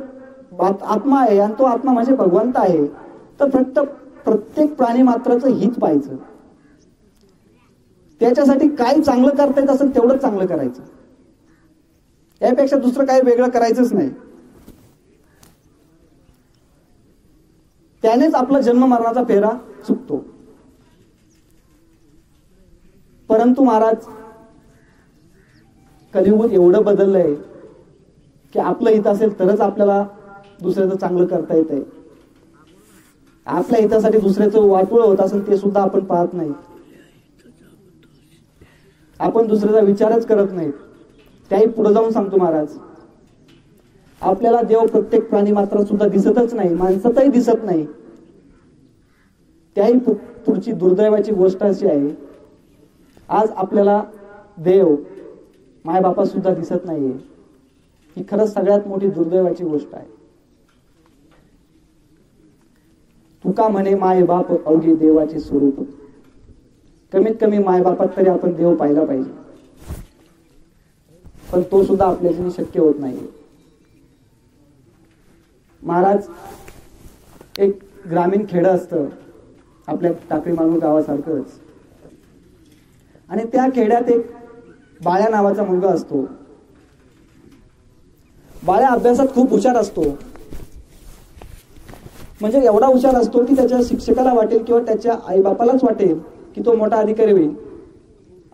आत्मा आहे आणि तो आत्मा म्हणजे भगवंत आहे, तर फक्त प्रत्येक प्राणी मात्राचं हित पाहायचं. त्याच्यासाठी काय चांगलं करता येत असेल तेवढंच चांगलं करायचं, यापेक्षा दुसरं काही वेगळं करायचंच नाही. त्यानेच आपला जन्म मरणाचा फेरा चुकतो. परंतु महाराज, कलियुगात एवढं बदललंय की आपलं हित असेल तरच आपल्याला दुसऱ्याचं चांगलं करता येतंय. आपल्या हितासाठी दुसऱ्याचं वाटोळ होत असेल ते सुद्धा आपण पाहत नाही. आपण दुसऱ्याचा विचारच करत नाही. त्याही पुढे जाऊन सांगतो महाराज, आपल्याला देव प्रत्येक प्राणी मात्र सुद्धा दिसतच नाही, माणसातही दिसत नाही. त्याही पुढची दुर्दैवाची गोष्ट अशी आहे, आज आपल्याला देव मायबापात सुद्धा दिसत नाहीये. ही खरंच सगळ्यात मोठी दुर्दैवाची गोष्ट आहे. तुका म्हणे माय बाप अवघे देवाचे स्वरूप. कमीत कमी मायबापात तरी आपण देव पाहिला पाहिजे, पण तो सुद्धा आपल्याच्याने शक्य होत नाही. महाराज, एक ग्रामीण खेडं असतं आपल्या टाकळी मालूण गावासारखंच, आणि त्या खेड्यात एक बाळ्या नावाचा मुलगा असतो. बाळ्या अभ्यासात खूप हुशार असतो. म्हणजे एवढा हुशार असतो की त्याच्या शिक्षकाला वाटेल किंवा त्याच्या आईबापालाच वाटेल की तो मोठा अधिकारी होईल.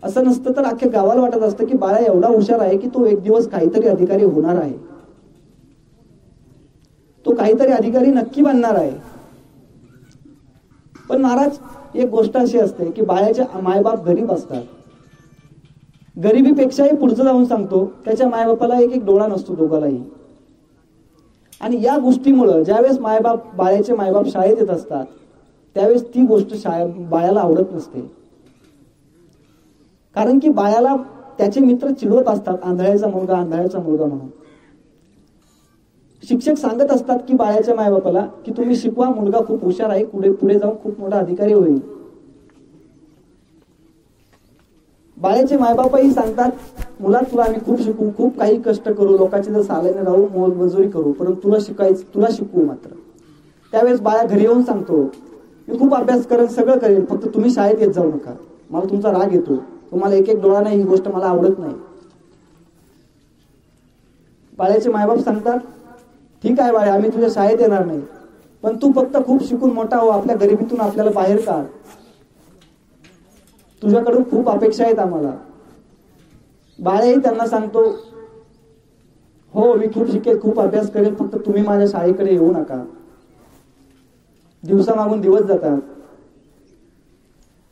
असं नसतं तर अख्ख्या गावाला वाटत असतं की बाळा एवढा हुशार आहे की तो एक दिवस काहीतरी अधिकारी होणार आहे, तो काहीतरी अधिकारी नक्की बनणार आहे. पण महाराज, एक गोष्ट अशी असते की बाळ्याचे मायबाप गरीब असतात. गरिबीपेक्षाही पुढचं जाऊन सांगतो, त्याच्या मायबापाला एक डोळा नसतो दोघालाही. आणि या गोष्टीमुळं ज्यावेळेस बाळ्याचे मायबाप शाळेत येत असतात त्यावेळेस ती गोष्ट बाळ्याला आवडत नसते. कारण की बाळ्याला त्याचे मित्र चिडवत असतात, आंधळ्याचा मुलगा म्हणून. शिक्षक सांगत असतात की बाळ्याच्या मायबापाला की तुम्ही शिकवा, मुलगा खूप हुशार आहे, पुढे जाऊन खूप मोठा अधिकारी होईल. बाळ्याचे मायबापही सांगतात, मुला तुला आम्ही खूप शिकवू, खूप काही कष्ट करू, लोकांच्या जर सालाने राहू, मोलमजुरी करू, परंतु तुला शिकवू मात्र. त्यावेळेस बाळा घरी येऊन सांगतो, मी खूप अभ्यास करेल, सगळं करेल, फक्त तुम्ही शाळेत येत जाऊ नका, मला तुमचा राग येतो, तुम्हाला एक डोळा नाही, ही गोष्ट मला आवडत नाही. बाळ्याचे मायबाप सांगतात, ठीक आहे बाळा, आम्ही तुझ्या शाळेत येणार नाही, पण तू फक्त खूप शिकून मोठा हो, आपल्या गरिबीतून आपल्याला बाहेर काढ, तुझ्याकडून खूप अपेक्षा आहेत आम्हाला. बाळाही त्यांना सांगतो, हो मी खूप शिकेल, खूप अभ्यास करेल, फक्त तुम्ही माझ्या शाळेकडे येऊ नका. दिवसामागून दिवस जातात.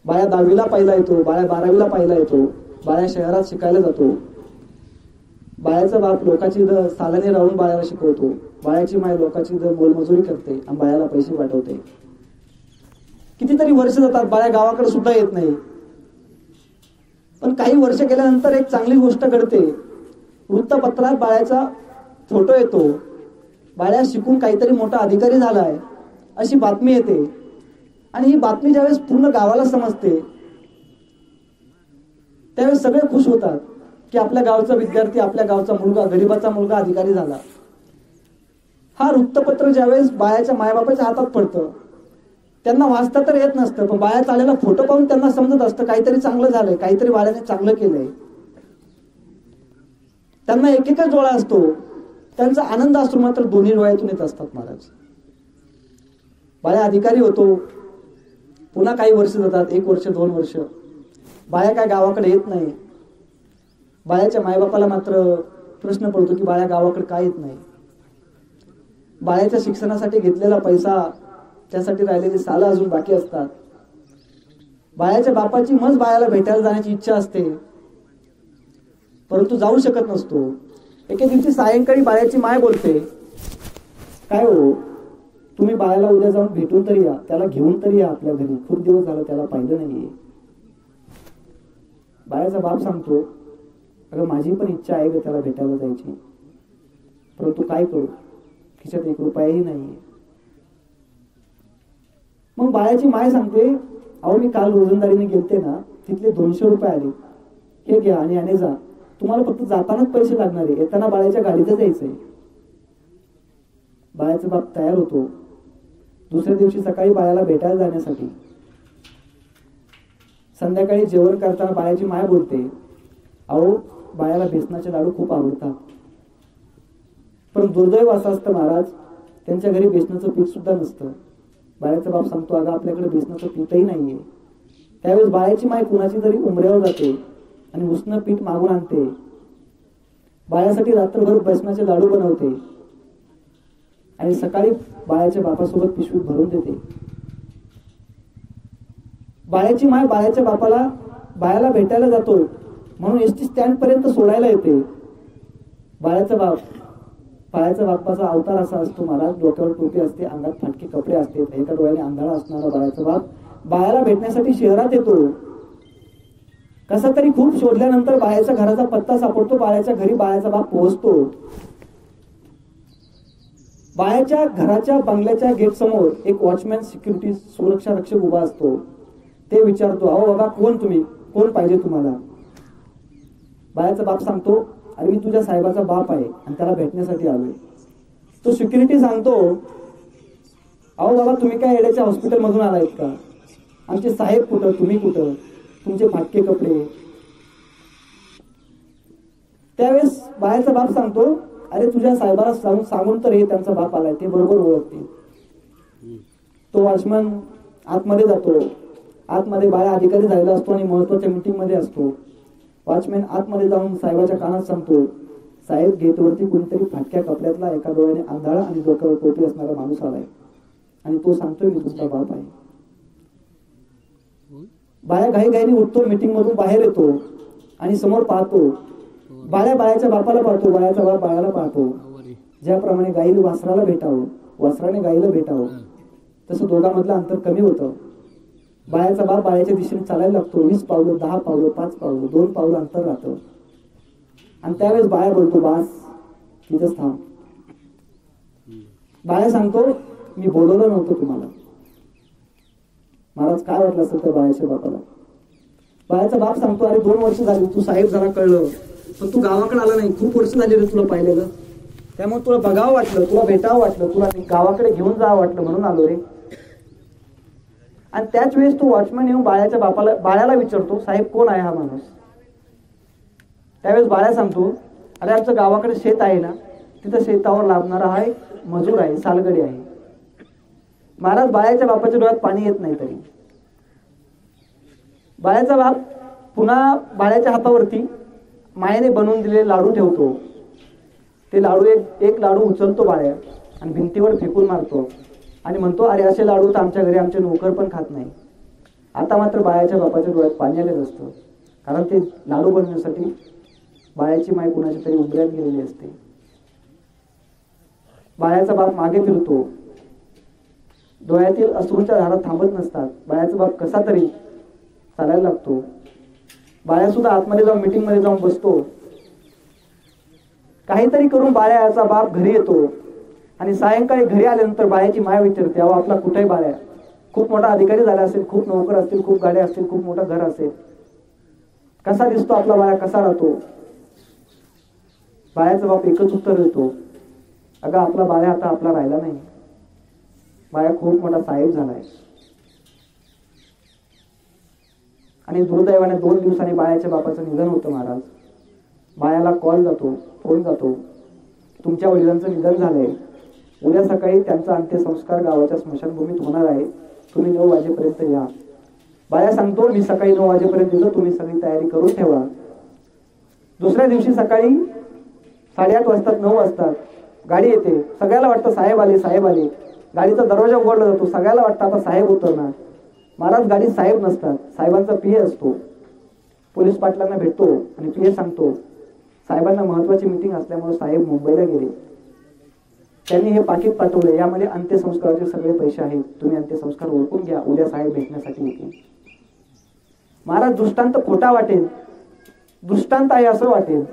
बाळा 10वीला पहिला येतो, बाळा 12वीला पहिला येतो, बाळा शहरात शिकायला जातो. बाळाचा बाप लोकांची सालाने राहून बाळाला शिकवतो, बाळाची माय लोकांची मोलमजुरी करते आणि बाळाला पैसे पाठवते. कितीतरी वर्ष जातात, बाळा गावाकडे सुद्धा येत नाही. पण काही वर्ष गेल्यानंतर एक चांगली गोष्ट घडते. वृत्तपत्रात बाळाचा फोटो येतो, बाळा शिकून काहीतरी मोठा अधिकारी झालाय अशी बातमी येते. आणि ही बातमी ज्यावेळेस पूर्ण गावाला समजते त्यावेळेस सगळे खुश होतात की आपल्या गावचा विद्यार्थी, आपल्या गावचा मुलगा, गरीबाचा मुलगा अधिकारी झाला. हा वृत्तपत्र ज्यावेळेस बाळाच्या मायबापाच्या हातात पडतं, त्यांना वाचता तर येत नसतं, पण बाळाचा आलेला फोटो पाहून त्यांना समजत असतं काहीतरी चांगलं झालंय, काहीतरी बाळाने चांगलं केलंय. त्यांना एक एकच डोळा असतो, त्यांचा आनंद असतो मात्र दोन्ही डोळ्यातून येत असतात. महाराज बाळा अधिकारी होतो, पुन्हा काही वर्ष जातात, 1 वर्ष 2 वर्ष, बाळा काय गावाकडे येत नाही. बाळाच्या मायबापाला मात्र प्रश्न पडतो की बाळा गावाकडे काय येत नाही. बाळाच्या शिक्षणासाठी घेतलेला पैसा, त्यासाठी राहिलेली साला अजून बाकी असतात. बाळाच्या बापाची मज बाळाला भेटायला जाण्याची इच्छा असते, परंतु जाऊ शकत नसतो. एके दिवशी सायंकाळी बाळाची माय बोलते, काय हो तुम्ही बाळाला उद्या जाऊन भेटून तरी या, त्याला घेऊन तरी या आपल्या घरी, खूप दिवस झाला त्याला पाहिलं नाहीये. बाळाचा बाप सांगतो, अगं माझी पण इच्छा आहे त्याला भेटायला जायची, परंतु काय करू, खिशात 1 रुपयाही नाहीये. मग बाळाची माय सांगते, अहो मी काल रोजंदारीने गेलते ना, तिथले 200 रुपये आले, हे घ्या आणि याने जा, तुम्हाला फक्त जातानाच पैसे लागणार आहे, येताना बाळाच्या गाडीतच यायचंय. बाळाचा बाप तयार होतो. दुसऱ्या दिवशी सकाळी बाळाला भेटायला जाण्यासाठी. संध्याकाळी जेवण करताना बाळाची माय बोलते, अहो बाळाला बेसनाचे लाडू खूप आवडतात, पण दुर्दैव असं असतं महाराज, त्यांच्या घरी बेसनाचं पीठ सुद्धा नसतं. बाळाचा बाप सांगतो, अगं आपल्याकडे बेसनाचं पीठही नाहीये. त्यावेळेस बाळाची माय कुणाची तरी उमऱ्यावर जाते आणि उसनं पीठ मागून आणते. बाळासाठी रात्रभर बेसनाचे लाडू बनवते आणि सकाळी बाळाच्या बापासोबत पिशवीत भरून देते. बाळाची माय बाळाच्या बापाला बाळाला भेटायला जातो म्हणून एसटी स्टँड पर्यंत सोडायला येते. बाळाचा बापाचा अवतार असा असतो महाराज, डोक्यावर टोपी असते, अंगात फाटके कपडे असते, एका डोळ्याने आंधळा असणारा बाळाचा बाप बाळाला भेटण्यासाठी शहरात येतो. कसा तरी खूप शोधल्यानंतर बाळाच्या घराचा पत्ता सापडतो. बाळाच्या घरी बाळाचा बाप पोहोचतो. बाळाच्या घराच्या बंगल्याच्या गेट समोर एक वॉचमॅन, सिक्युरिटी, सुरक्षा रक्षक उभा असतो. ते विचारतो, अहो बाबा कोण तुम्ही, कोण पाहिजे तुम्हाला? बाळाचा बाप सांगतो, अरे मी तुझ्या साहेबाचा बाप आहे आणि त्याला भेटण्यासाठी आलोय. तो सिक्युरिटी सांगतो, अहो बाबा तुम्ही काय येड्याच्या हॉस्पिटल मधून आलायत का? आमचे साहेब कुठं, तुम्ही कुठं, तुमचे फाटके कपडे. त्यावेळेस बाळाचा बाप सांगतो, अरे तुझ्या साहेबाला सांगून तर हे त्यांचा बाप आलाय, ते बरोबर ओळखते. तो वॉचमन आतमध्ये जातो. आतमध्ये बाळा अधिकारी झालेला असतो आणि महत्वाच्या मीटिंग मध्ये असतो. वॉचमॅन आतमध्ये जाऊन साहेबाच्या कानात सांगतो, साहेब गेटवरती कोणीतरी फाटक्या कपड्यातला, एका डोळ्याने आंधळा आणि डोक्यावर टोपी असणारा माणूस आलाय आणि तो सांगतोय मी तुमचा बाप आहे. बाळा घाईघाईने उठतो, मीटिंग मधून बाहेर येतो आणि समोर पाहतो. बाळाच्या बापाला पाहतो, बाळाचा बाप बाळाला पाहतो. ज्याप्रमाणे गाईला वासराला भेटावं, वासराने गाईला भेटावं, तसं दोघांमधलं अंतर कमी होतं. बाळाचा बाप बाळाच्या दिशेने चालायला लागतो. 20 पावलं, 10 पावलं, 5 पावलं, 2 पावलं अंतर राहतं. आणि त्यावेळेस बाळा बोलतो, बास तिथंच थांब. बाळा सांगतो, मी बोलवलं नव्हतं तुम्हाला. महाराज काय वाटलं असेल त्या बाळाच्या बापाला? बाळाचा बाप सांगतो, अरे 2 वर्ष झाली, तू साहेब जरा कळलं, पण तू गावाकडे आला नाही, खूप वर्ष झाली रे तुला पाहिलेलं, त्यामुळे तुला बघावं वाटलं, तुला भेटावं वाटलं, तुला गावाकडे घेऊन जावं वाटलं म्हणून आलो रे. आणि त्याच वेळेस तो वॉचमॅन येऊन बाळाच्या बाळाला विचारतो, साहेब कोण आहे हा माणूस? त्यावेळेस बाळा सांगतो, अरे आमचं गावाकडे शेत आहे ना, तिथं शेतावर लाभणारा आहे मजूर आहे, सालगडी आहे. महाराज बाळ्याच्या बापाच्या डोळ्यात पाणी येत नाही तरी बाळ्याचा बाप पुन्हा बाळ्याच्या हातावरती मायेने बनवून दिलेले लाडू ठेवतो. ते लाडू एक लाडू उचलतो बाळ्या आणि भिंतीवर फेकून मारतो आणि म्हणतो, अरे असे लाडू तर आमच्या घरी आमचे नोकर पण खात नाही. आता मात्र बाळ्याच्या बापाच्या डोळ्यात पाणी आलेलं असतं, कारण ते लाडू बनवण्यासाठी बाळ्याची माय कुणाची तरी उंबऱ्यात गेलेली असते. बाळ्याचा बाप मागे फिरतो, डोळ्यातील अश्रूंच्या धारा थांबत नसतात. बाळ्याचा बाप कसा तरी चालायला लागतो. बाळ्या सुद्धा आतमध्ये जाऊन मीटिंग मध्ये जाऊन बसतो. काहीतरी करून बाळ्याचा बाप घरी येतो आणि सायंकाळी घरी आल्यानंतर बाळ्याची माय विचारते, अहो आपला कुठेही बाळ्या, खूप मोठा अधिकारी झाला असेल, खूप नोकर असतील, खूप गाड्या असतील, खूप मोठं घर असेल, कसा दिसतो आपला बाळ्या, कसा राहतो? बाळ्याचा बाप एकच उत्तर देतो, अगं आपला बाळ्या आता आपला राहिला नाही, बाळ्या खूप मोठा साहेब झालाय. आणि दुर्दैवाने 2 दिवसांनी बाळ्याच्या बापाचं निधन होतं. महाराज बाळ्याला कॉल जातो, फोन जातो, तुमच्या वडिलांचं निधन झालंय, उद्या सकाळी त्यांचा अंत्यसंस्कार गावाच्या स्मशानभूमीत होणार आहे, तुम्ही 9 वाजेपर्यंत या. बाळ्या सांगतो, मी सकाळी 9 वाजेपर्यंत येतो, तुम्ही सगळी तयारी करून ठेवा. दुसऱ्या दिवशी सकाळी 8:30 वाजतात, 9 वाजतात गाडी येते. सगळ्याला वाटतं साहेब आले, साहेब आले. गाडीचा दरवाजा उघडला जातो, सगळ्याला वाटतं आता साहेब उतरणार. महाराज गाडीत साहेब नसतात, साहेबांचा पीए असतो. पोलीस पाटलांना भेटतो आणि पीए सांगतो, साहेबांना महत्वाची मीटिंग असल्यामुळे साहेब मुंबईला गेले, त्यांनी हे पाकिट पाठवले, यामध्ये अंत्यसंस्काराचे सगळे पैसे आहेत, तुम्ही अंत्यसंस्कार ओळखून घ्या, उद्या साहेब भेटण्यासाठी येतील. महाराज दृष्टांत खोटा वाटेल, दृष्टांत आहे असं वाटेल.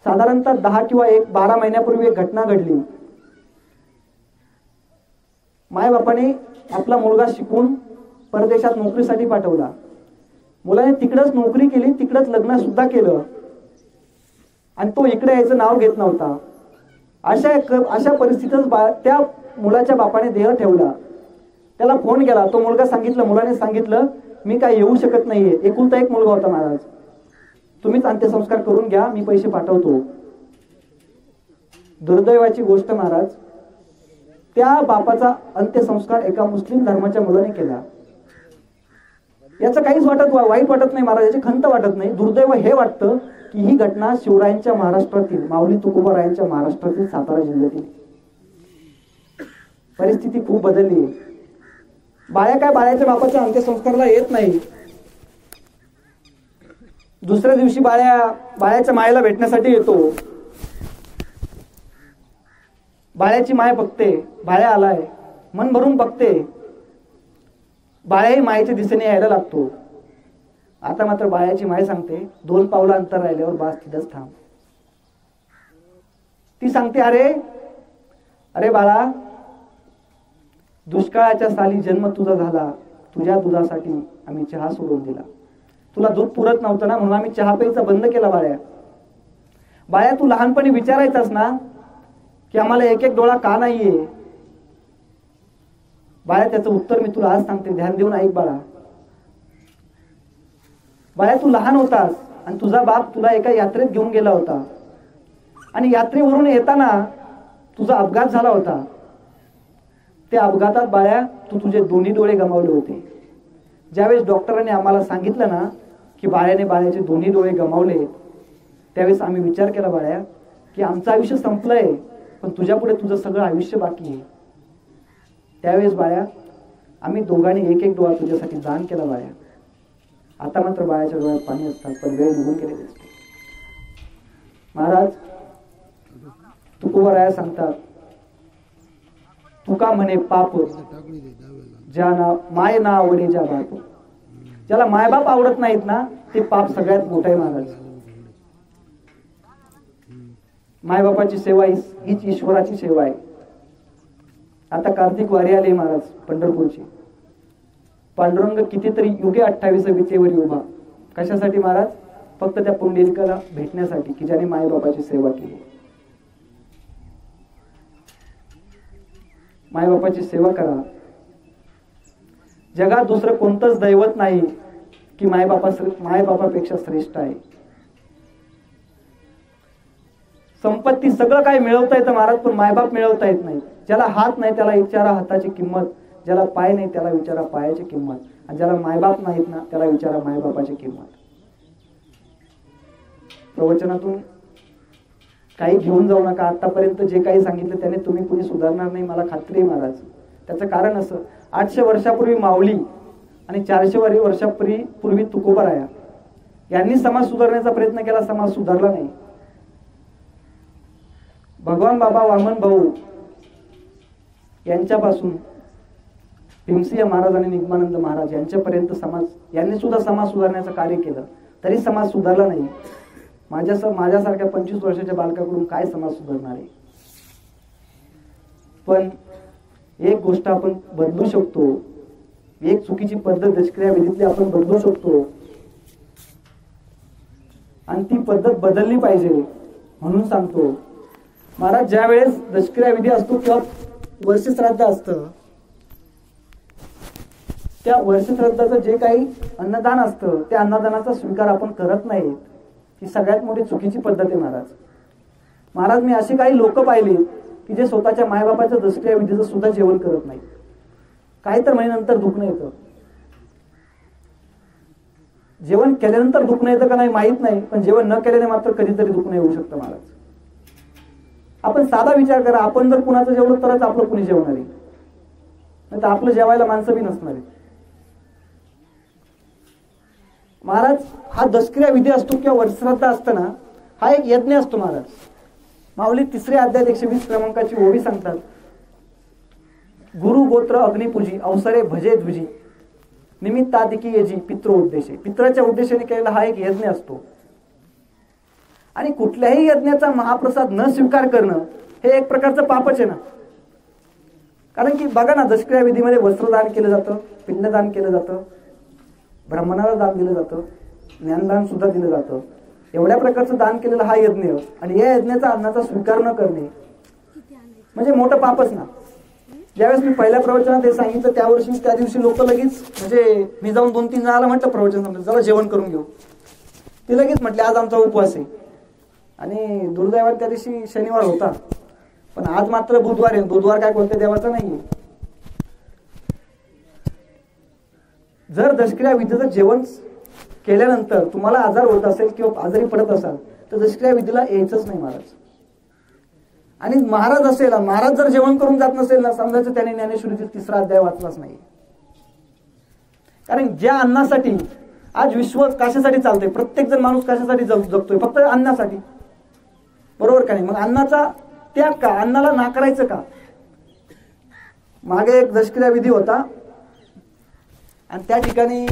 साधारणतः 10 किंवा 12 महिन्यापूर्वी एक घटना घडली. मायबापाने आपला मुलगा शिकून परदेशात नोकरीसाठी पाठवला. मुलाने तिकडच नोकरी केली, तिकडच लग्न सुद्धा केलं आणि तो इकडे यायचं नाव घेत नव्हता. अशा परिस्थितीत त्या मुलाच्या बापाने देह ठेवला. त्याला फोन केला, तो मुलगा सांगितलं, मुलाने सांगितलं, मी काय येऊ शकत नाहीये, एकुलता एक मुलगा होता महाराज, तुम्हीच अंत्यसंस्कार करून घ्या, मी पैसे पाठवतो. दुर्दैवाची गोष्ट महाराज, त्या बापाचा अंत्यसंस्कार एका मुस्लिम धर्माच्या मुलाने केला. याचं काहीच वाईट वाटत नाही महाराज, याची खंत वाटत नाही. दुर्दैव हे वाटतं की ही घटना शिवरायांच्या महाराष्ट्रातील, माऊली तुकोबारायांच्या महाराष्ट्रातील सातारा जिल्ह्यातील. परिस्थिती खूप बदलली. बाळ्याच्या बापाच्या अंत्यसंस्काराला येत नाही. दुसऱ्या दिवशी बाळ्याच्या मायेला भेटण्यासाठी येतो. बाळ्याची माय बघते, बाळ्या आलाय, मन भरून बघते. बाळ्याही मायेच्या दिशेने यायला लागतो. आता मात्र बाळ्याची माय सांगते, 2 पावलं अंतर राहिल्यावर बास तिथंच थांब. ती सांगते, अरे बाळा, दुष्काळाच्या साली जन्म तुझा झाला, तुझ्या दुधासाठी आम्ही चहा सोडून दिला. तुला दूध पुरत नव्हतं ना, म्हणून आम्ही चहा प्यायचा बंद केला. बाळ्या तू लहानपणी विचारायचास ना की आम्हाला एक डोळा का नाहीये. बाळ्या त्याचं उत्तर मी तुला आज सांगते, ध्यान देऊन ऐक बाळा. बाळ्या तू लहान होतास आणि तुझा बाप तुला एका यात्रेत घेऊन गेला होता आणि यात्रेवरून येताना तुझा अपघात झाला होता. त्या अपघातात बाळ्या तू तुझे दोन्ही डोळे गमावले होते. ज्यावेळेस डॉक्टरांनी आम्हाला सांगितलं ना की बाळ्याचे दोन्ही डोळे गमावले, त्यावेळेस आम्ही विचार केला बाळ्या की आमचं आयुष्य संपलंय, पण तुझ्या पुढे तुझं सगळं आयुष्य बाकी आहे. त्यावेळेस बाळ्या आम्ही दोघांनी एक डोळा तुझ्यासाठी दान केला. बाळ्या आता मात्र बाळ्याच्या डोळ्यात पाणी असतात, पण वेळ निघून गेलेली असते. महाराज तुकोबाराया सांगतात, तुका म्हणे पाप ज्या माय ना आवडे ज्या बाप. ज्याला मायबाप आवडत नाहीत ना, ते पाप सगळ्यात मोठं आहे महाराज. मायबापाची सेवा हीच ईश्वराची सेवा आहे. आता कार्तिक वारी आली महाराज पंढरपूरची. पांडुरंग कितीतरी युगे 28 विटेवर उभा. कशासाठी महाराज? फक्त त्या पुंडलिकाला भेटण्यासाठी की ज्याने मायबापाची सेवा केली. मायबापाची सेवा करा. जगात दुसरं कोणतंच दैवत नाही की मायबापापेक्षा श्रेष्ठ आहे. संपत्ती सगळं काही मिळवता येतं महाराज, पण मायबाप मिळवता येत नाही. ज्याला हात नाही त्याला विचारा हाताची किंमत, ज्याला पाय नाही त्याला विचारा पायाची किंमत, आणि ज्याला मायबाप नाहीत ना त्याला विचारा मायबापाची किंमत. प्रवचनातून काही घेऊन जाऊ नका. आतापर्यंत जे काही सांगितलं त्याने तुम्ही कुणी सुधारणार नाही, मला खात्री आहे महाराज. त्याचं कारण असं, 800 वर्षापूर्वी माऊली आणि 400 वर्षापूर्वी तुकोबाराया यांनी समाज सुधारण्याचा प्रयत्न केला, समाज सुधारला नाही. भगवान बाबा वामन भाऊ यांच्यापासून भीमसिंह महाराज आणि निगमानंद महाराज यांच्यापर्यंत यांनी सुद्धा समाज सुधारण्याचं कार्य केलं, तरी समाज सुधारला नाही. माझ्यासारख्या 25 वर्षाच्या बालकाकडून काय समाज सुधारणार आहे? पण एक गोष्ट आपण बदलू शकतो, एक चुकीची पद्धत दशक्रिया विधीतली आपण बदलू शकतो, आणि ती पद्धत बदलली पाहिजे. म्हणून सांगतो महाराज, ज्या वेळेस दशक्रिया विधी असतो किंवा वर्षश्राद्ध असतं, त्या वर्षश्राद्धाचं जे काही अन्नदान असतं त्या अन्नदानाचा स्वीकार आपण करत नाही. ही सगळ्यात मोठी चुकीची पद्धत आहे महाराज. महाराज, मी अशी काही लोक पाहिली की जे स्वतःच्या मायबापाच्या दशक्रिया विधीचं सुद्धा जेवण करत नाही. काही तर महिन्यानंतर दुखणं येतं. जेवण केल्यानंतर दुखणं येतं का नाही माहित नाही, पण जेवण न केल्याने मात्र कधीतरी दुखणं येऊ शकतं महाराज. आपण साधा विचार करा, आपण जर कुणाचं जेवलं तरच आपलं कुणी जेवणार आहे, नाही तर आपलं जेवायला माणसं बी नसणार आहे. महाराज, हा दशक्रिया विधी असतो किंवा वर्षश्राद्ध असतं ना, हा एक यज्ञ असतो महाराज. माऊली 3ऱ्या अध्यायात 120 क्रमांकाची ओवी सांगतात, गुरु गोत्र अग्निपूजी अवसरे भजे द्विजी निमित्तादिकी येजी पितृ उद्देशे. पित्राच्या उद्देशाने केलेला हा एक यज्ञ असतो. आणि कुठल्याही यज्ञाचा महाप्रसाद न स्वीकार करणं हे एक प्रकारचं पापच आहे ना. कारण की बघा ना, दशक्रिया विधीमध्ये वस्त्रदान केलं जातं, पिंडदान केलं जातं, ब्राह्मणाला दान दिलं जातं, ज्ञानदान सुद्धा दिलं जातं. एवढ्या प्रकारचं दान केलेलं हा यज्ञ, आणि या यज्ञाचा अन्नाचा स्वीकार न करणे म्हणजे मोठं पापच ना. ज्यावेळेस मी पहिल्या प्रवचनात हे सांगितलं त्या दिवशी लोक लगेच, म्हणजे मी जाऊन 2-3 जणांना म्हटलं प्रवचन सांगितलं, जरा जेवण करून घेऊ. ते लगेच म्हटले आज आमचा उपवास आहे. आणि दुर्दैवाने त्या दिवशी शनिवार होता, पण आज मात्र बुधवार आहे. बुधवार काय कोणत्या देवाचा नाहीये. जर दशक्रिया विधीचं जेवण केल्यानंतर तुम्हाला आजार होत असेल किंवा आजारी पडत असाल तर दशक्रिया विधीला यायचंच नाही महाराज. आणि महाराज असेल, महाराज जर जेवण करून जात नसेल ना, समजायचं त्याने ज्ञानेश्वरीतील 3रा अध्याय वाचलाच नाही. कारण ज्या अन्नासाठी आज विश्व कशासाठी चालतंय, प्रत्येक जण माणूस कशासाठी जगतोय, फक्त अन्नासाठी, बरोबर का नाही? मग अन्नाचा त्याग का, अन्नाला नाकारायचं का? मागे एक दशक्रिया विधी होता आणि त्या ठिकाणी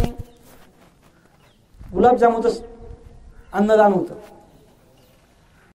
गुलाबजामुनचं अन्नदान होतं.